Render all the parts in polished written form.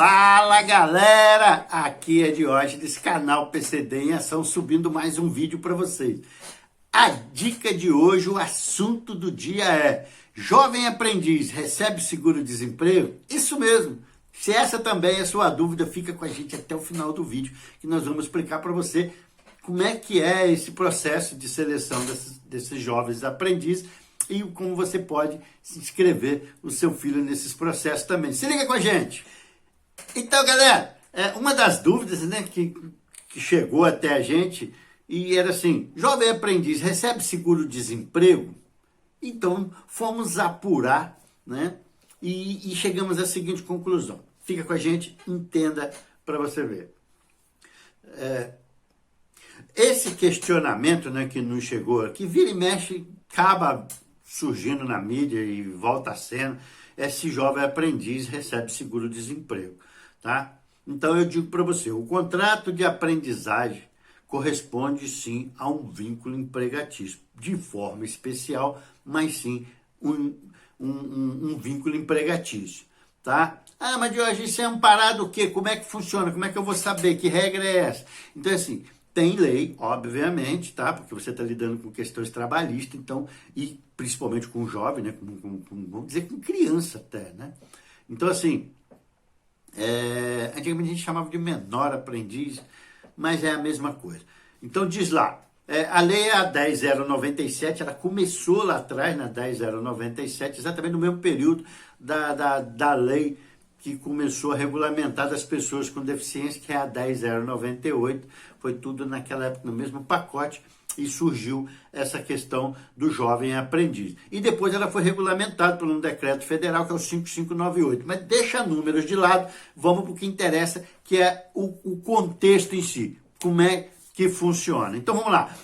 Fala galera, aqui é Diógenes, canal PCD em Ação, subindo mais um vídeo para vocês. A dica de hoje, o assunto do dia é: jovem aprendiz recebe seguro-desemprego? Isso mesmo. Se essa também é a sua dúvida, fica com a gente até o final do vídeo, que nós vamos explicar para você como é que é esse processo de seleção desses jovens aprendizes e como você pode inscrever o seu filho nesses processos também. Se liga com a gente! Então, galera, uma das dúvidas, né, que chegou até a gente e era assim: jovem aprendiz recebe seguro-desemprego? Então, fomos apurar, né, e chegamos à seguinte conclusão. Fica com a gente, entenda para você ver. Esse questionamento, né, que nos chegou aqui, vira e mexe, acaba surgindo na mídia e volta a cena, se jovem aprendiz recebe seguro-desemprego, tá? Então eu digo para você, o contrato de aprendizagem corresponde sim a um vínculo empregatício, de forma especial, mas sim um vínculo empregatício, tá? Ah, mas Jorge, isso é amparado o quê? Como é que funciona? Como é que eu vou saber? Que regra é essa? Então, assim, tem lei, obviamente, tá? Porque você está lidando com questões trabalhistas, então, e principalmente com jovem, né? Vamos dizer, com criança até, né? Então, assim, antigamente a gente chamava de menor aprendiz, mas é a mesma coisa. Então, diz lá, a lei é a 10.097, ela começou lá atrás, na 10.097, exatamente no mesmo período da lei que começou a regulamentar das pessoas com deficiência, que é a 10.098, foi tudo naquela época no mesmo pacote, e surgiu essa questão do jovem aprendiz. E depois ela foi regulamentada por um decreto federal, que é o 5598. Mas deixa números de lado, vamos para o que interessa, que é o contexto em si, como é que funciona. Então vamos lá,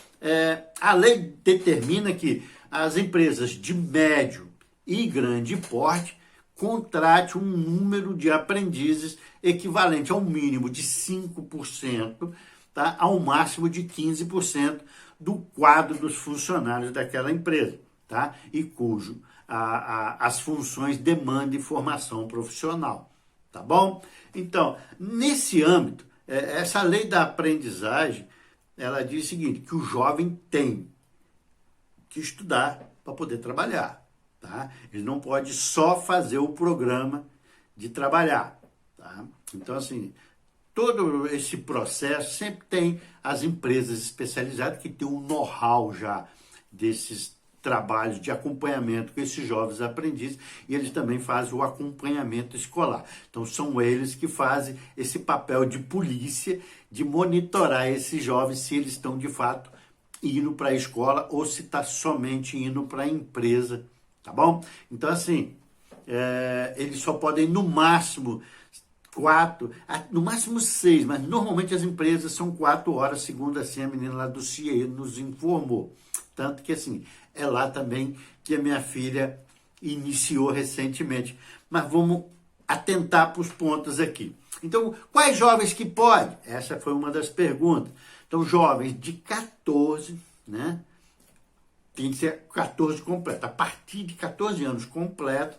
a lei determina que as empresas de médio e grande porte contrate um número de aprendizes equivalente ao mínimo de 5%, tá? Ao máximo de 15% do quadro dos funcionários daquela empresa, tá? E cujo as funções demandem formação profissional, tá bom? Então, nesse âmbito, essa lei da aprendizagem, ela diz o seguinte, que o jovem tem que estudar para poder trabalhar. Tá? Ele não pode só fazer o programa de trabalhar. Tá? Então, assim, todo esse processo sempre tem as empresas especializadas que têm um know-how já desses trabalhos de acompanhamento com esses jovens aprendizes, e eles também fazem o acompanhamento escolar. Então, são eles que fazem esse papel de polícia, de monitorar esses jovens se eles estão, de fato, indo para a escola ou se está somente indo para a empresa. Tá bom? Então, assim, eles só podem, no máximo, 4, no máximo 6, mas normalmente as empresas são 4 horas, segundo assim a menina lá do CIE nos informou. Tanto que, assim, é lá também que a minha filha iniciou recentemente. Mas vamos atentar para os pontos aqui. Então, quais jovens que podem? Essa foi uma das perguntas. Então, jovens de 14, né? Tem que ser 14 completo, a partir de 14 anos completo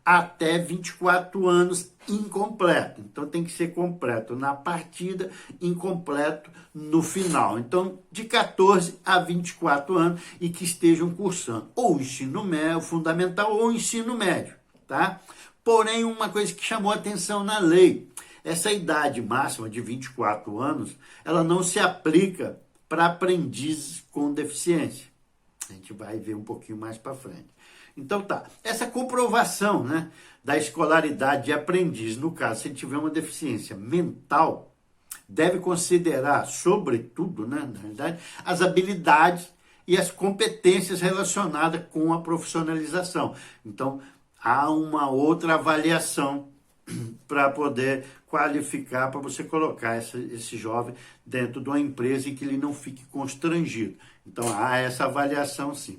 até 24 anos incompleto. Então tem que ser completo na partida, incompleto no final. Então de 14 a 24 anos e que estejam cursando ou ensino médio, fundamental ou ensino médio, tá? Porém, uma coisa que chamou a atenção na lei, essa idade máxima de 24 anos, ela não se aplica para aprendizes com deficiência. A gente vai ver um pouquinho mais para frente. Então tá, essa comprovação, né, da escolaridade de aprendiz, no caso, se ele tiver uma deficiência mental, deve considerar, sobretudo, né, na verdade, as habilidades e as competências relacionadas com a profissionalização. Então, há uma outra avaliação para poder qualificar, para você colocar esse jovem dentro de uma empresa e que ele não fique constrangido. Então, há essa avaliação, sim.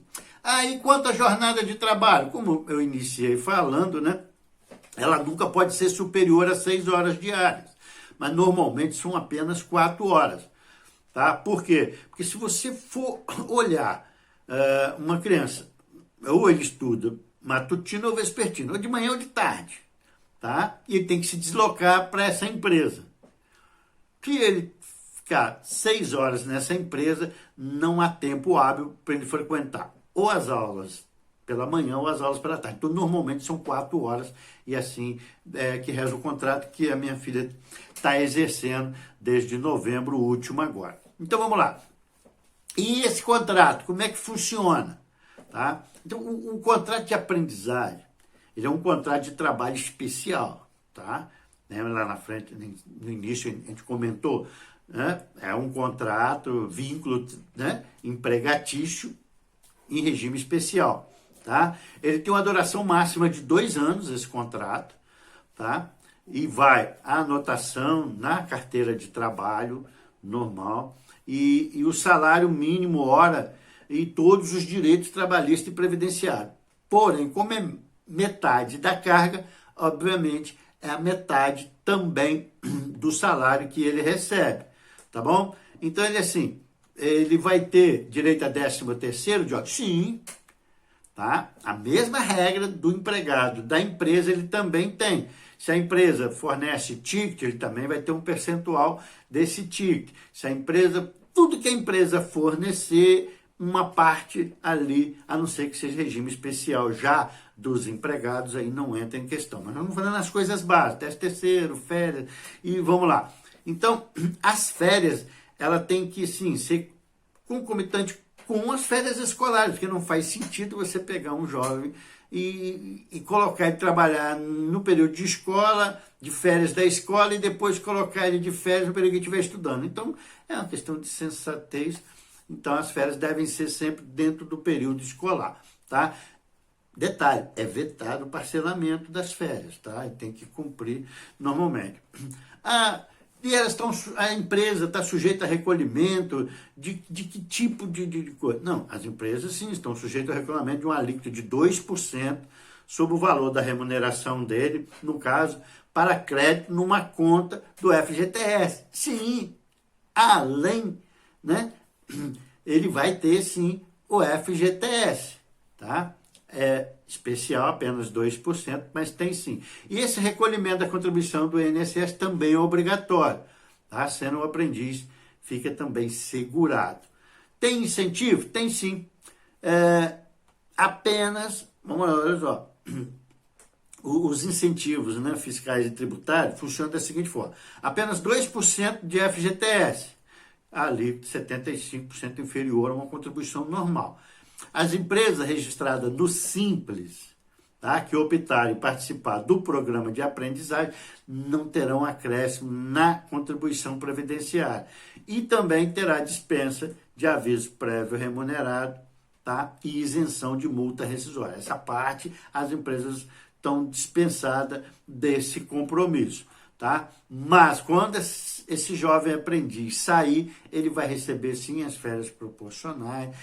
E quanto à jornada de trabalho? Como eu iniciei falando, né? Ela nunca pode ser superior a 6 horas diárias, mas normalmente são apenas 4 horas. Tá? Por quê? Porque se você for olhar uma criança, ou ele estuda matutino ou vespertino, ou de manhã ou de tarde, tá? E ele tem que se deslocar para essa empresa. Se ele ficar 6 horas nessa empresa, não há tempo hábil para ele frequentar ou as aulas pela manhã ou as aulas pela tarde. Então, normalmente são 4 horas e assim que reza o contrato que a minha filha está exercendo desde novembro último agora. Então, vamos lá. E esse contrato, como é que funciona? Tá? Então, o contrato de aprendizagem, ele é um contrato de trabalho especial, tá? Lembra lá na frente, no início, a gente comentou, né? É um contrato, vínculo, né? Empregatício em regime especial, tá? Ele tem uma duração máxima de 2 anos, esse contrato, tá? E vai a anotação na carteira de trabalho normal e o salário mínimo hora e todos os direitos trabalhistas e previdenciários. Porém, como é metade da carga, obviamente, é a metade também do salário que ele recebe, tá bom? Então, ele assim, ele vai ter direito a 13º, Diogo? Sim, tá? A mesma regra do empregado, da empresa, ele também tem. Se a empresa fornece ticket, ele também vai ter um percentual desse ticket. Se a empresa, tudo que a empresa fornecer, uma parte ali, a não ser que seja regime especial. Já dos empregados aí não entra em questão. Mas nós vamos falando as coisas básicas, 13º, férias, e vamos lá. Então, as férias, ela tem que, sim, ser concomitante com as férias escolares, porque não faz sentido você pegar um jovem e colocar ele trabalhar no período de escola, de férias da escola, e depois colocar ele de férias no período que ele estiver estudando. Então, é uma questão de sensatez. Então, as férias devem ser sempre dentro do período escolar, tá? Detalhe, é vetado o parcelamento das férias, tá? E tem que cumprir normalmente. A empresa está sujeita a recolhimento de que tipo de coisa? Não, as empresas sim estão sujeitas a recolhimento de um alíquota de 2% sobre o valor da remuneração dele, no caso, para crédito numa conta do FGTS. Sim, além, né, ele vai ter sim o FGTS, tá? É especial, apenas 2%, mas tem sim. E esse recolhimento da contribuição do INSS também é obrigatório, tá? Sendo um aprendiz, fica também segurado. Tem incentivo? Tem sim. Apenas, vamos lá, olha só, os incentivos, né, fiscais e tributários funcionam da seguinte forma: apenas 2% de FGTS, ali 75% inferior a uma contribuição normal. As empresas registradas no Simples, tá, que optarem em participar do programa de aprendizagem, não terão acréscimo na contribuição previdenciária. E também terá dispensa de aviso prévio remunerado, tá, e isenção de multa rescisória. Essa parte, as empresas estão dispensadas desse compromisso, tá? Mas quando esse jovem aprendiz sair, ele vai receber sim as férias proporcionais.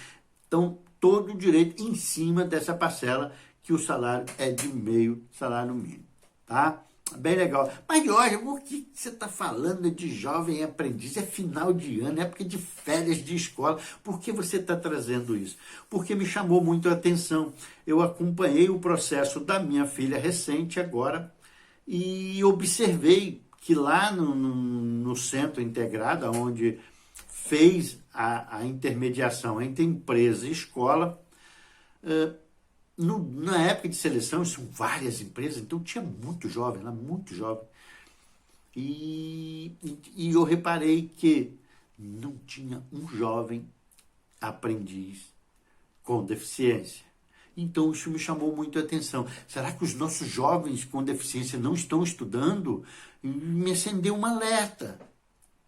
Então, todo o direito em cima dessa parcela, que o salário é de meio salário mínimo, tá? Bem legal. Mas, Jorge, por que você está falando de jovem aprendiz? É final de ano, é época de férias de escola. Por que você está trazendo isso? Porque me chamou muito a atenção. Eu acompanhei o processo da minha filha recente agora e observei que lá no centro integrado, onde fez a intermediação entre empresa e escola, na época de seleção, são várias empresas, então tinha muito jovem lá, muito jovem. E eu reparei que não tinha um jovem aprendiz com deficiência. Então isso me chamou muito a atenção. Será que os nossos jovens com deficiência não estão estudando? E me acendeu um alerta.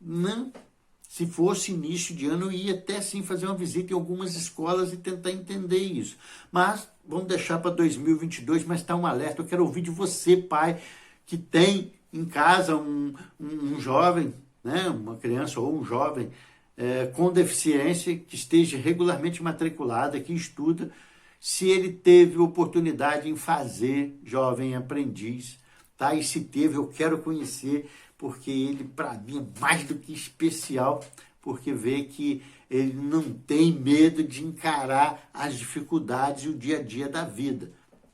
Não. Se fosse início de ano, eu ia até sim fazer uma visita em algumas escolas e tentar entender isso. Mas vamos deixar para 2022, mas está um alerta. Eu quero ouvir de você, pai, que tem em casa um jovem, né, uma criança ou um jovem com deficiência, que esteja regularmente matriculado, que estuda, se ele teve oportunidade em fazer jovem aprendiz, tá? E se teve, eu quero conhecer, porque ele, para mim, é mais do que especial, porque vê que ele não tem medo de encarar as dificuldades e o dia a dia da vida,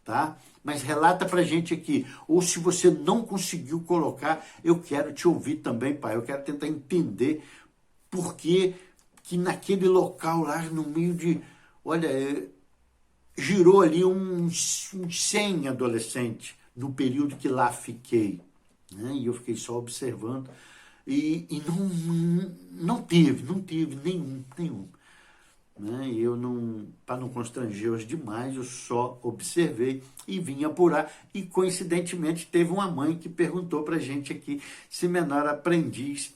tá? Mas relata pra gente aqui. Ou se você não conseguiu colocar, eu quero te ouvir também, pai. Eu quero tentar entender por que naquele local lá, no meio de... Olha, girou ali uns 100 adolescentes no período que lá fiquei, né? E eu fiquei só observando. E não tive nenhum. Né? E eu não, para não constranger-os demais, eu só observei e vim apurar. E coincidentemente teve uma mãe que perguntou para a gente aqui se menor aprendiz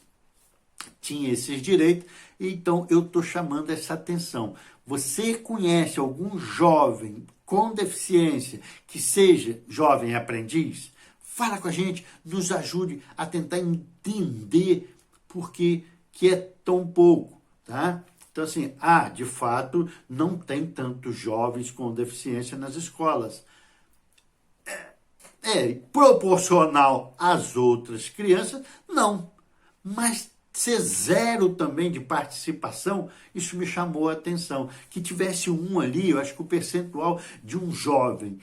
tinha esses direitos. Então eu estou chamando essa atenção. Você conhece algum jovem com deficiência que seja jovem aprendiz? Fala com a gente, nos ajude a tentar entender por que é tão pouco, tá? Então, assim, de fato, não tem tantos jovens com deficiência nas escolas. Proporcional às outras crianças, não. Mas ser zero também de participação, isso me chamou a atenção. Que tivesse um ali, eu acho que o percentual de um jovem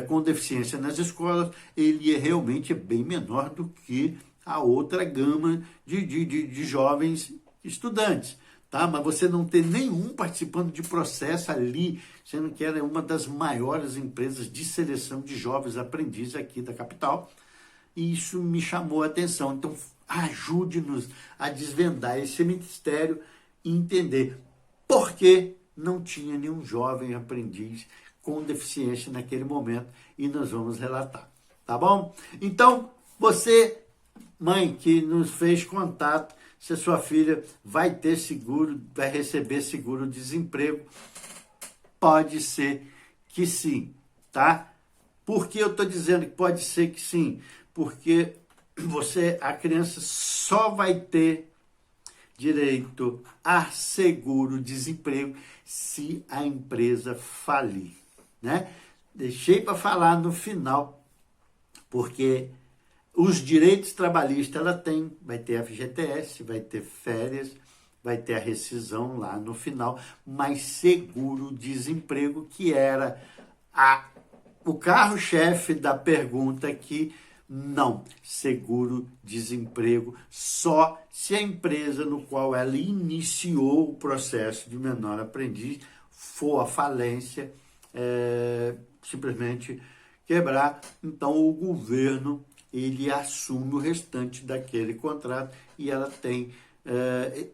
com deficiência nas escolas, ele realmente é bem menor do que a outra gama de jovens estudantes. Tá? Mas você não ter nenhum participando de processo ali, sendo que era uma das maiores empresas de seleção de jovens aprendizes aqui da capital, e isso me chamou a atenção. Então, ajude-nos a desvendar esse mistério e entender por que não tinha nenhum jovem aprendiz com deficiência naquele momento, e nós vamos relatar, tá bom? Então, você, mãe, que nos fez contato, se a sua filha vai ter seguro, vai receber seguro-desemprego, pode ser que sim, tá? Por que eu estou dizendo que pode ser que sim? Porque a criança só vai ter direito a seguro-desemprego se a empresa falir, né? Deixei para falar no final, porque os direitos trabalhistas ela tem, vai ter FGTS, vai ter férias, vai ter a rescisão lá no final, mas seguro-desemprego, que era o carro-chefe da pergunta aqui, não, seguro-desemprego só se a empresa no qual ela iniciou o processo de menor aprendiz for à falência, simplesmente quebrar, então o governo ele assume o restante daquele contrato e ela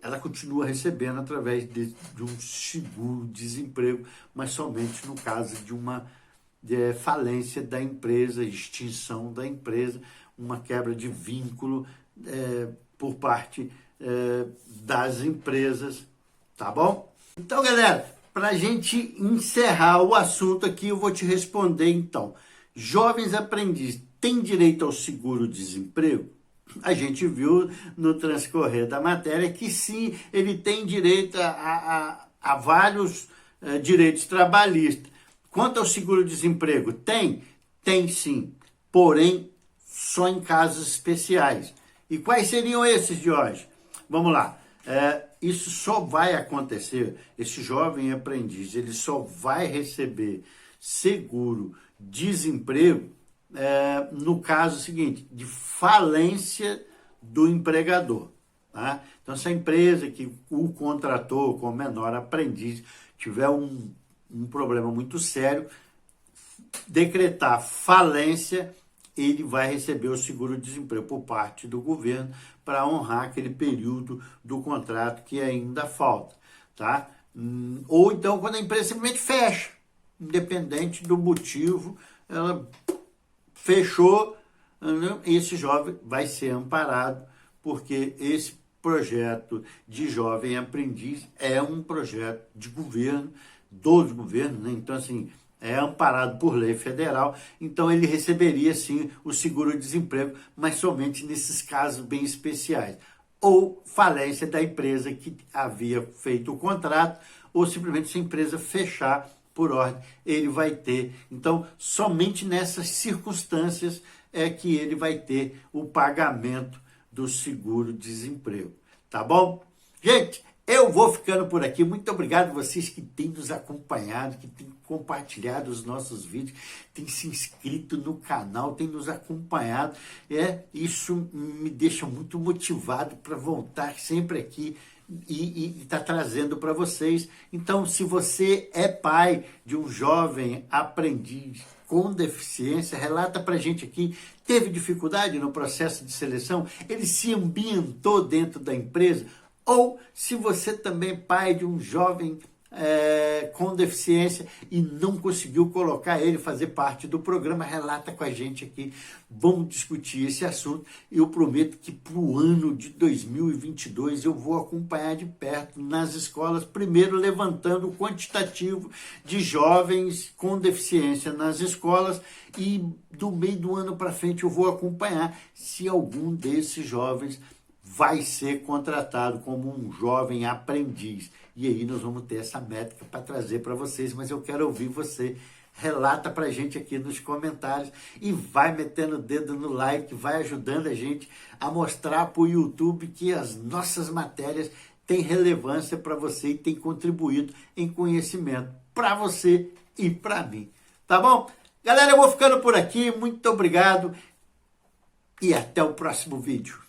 ela continua recebendo através de um seguro-desemprego, mas somente no caso de uma falência da empresa, extinção da empresa, uma quebra de vínculo por parte das empresas, tá bom? Então, galera, para a gente encerrar o assunto aqui, eu vou te responder então. Jovens aprendizes têm direito ao seguro-desemprego? A gente viu no transcorrer da matéria que sim, ele tem direito a vários direitos trabalhistas. Quanto ao seguro-desemprego, tem? Tem sim, porém só em casos especiais. E quais seriam esses, Jorge? Vamos lá. Isso só vai acontecer, esse jovem aprendiz, ele só vai receber seguro-desemprego no caso seguinte, de falência do empregador. Tá? Então, se a empresa que o contratou como menor aprendiz tiver um problema muito sério, decretar falência, ele vai receber o seguro-desemprego por parte do governo para honrar aquele período do contrato que ainda falta. Tá? Ou então, quando a empresa simplesmente fecha, independente do motivo, ela fechou, esse jovem vai ser amparado, porque esse projeto de jovem aprendiz é um projeto de governo, dos governos, né? Então, assim, é amparado por lei federal, então ele receberia, sim, o seguro-desemprego, mas somente nesses casos bem especiais. Ou falência da empresa que havia feito o contrato, ou simplesmente se a empresa fechar por ordem, ele vai ter. Então, somente nessas circunstâncias é que ele vai ter o pagamento do seguro-desemprego. Tá bom? Gente, Eu vou ficando por aqui. Muito obrigado a vocês que têm nos acompanhado, que têm compartilhado os nossos vídeos, têm se inscrito no canal, têm nos acompanhado. Isso me deixa muito motivado para voltar sempre aqui e está trazendo para vocês. Então, se você é pai de um jovem aprendiz com deficiência, relata para a gente aqui, teve dificuldade no processo de seleção? Ele se ambientou dentro da empresa? Ou se você também é pai de um jovem com deficiência e não conseguiu colocar ele fazer parte do programa, relata com a gente aqui. Vamos discutir esse assunto. Eu prometo que para o ano de 2022 eu vou acompanhar de perto nas escolas, primeiro levantando o quantitativo de jovens com deficiência nas escolas, e do meio do ano para frente eu vou acompanhar se algum desses jovens vai ser contratado como um jovem aprendiz. E aí nós vamos ter essa métrica para trazer para vocês, mas eu quero ouvir você. Relata para a gente aqui nos comentários e vai metendo o dedo no like, vai ajudando a gente a mostrar para o YouTube que as nossas matérias têm relevância para você e têm contribuído em conhecimento para você e para mim. Tá bom? Galera, eu vou ficando por aqui. Muito obrigado e até o próximo vídeo.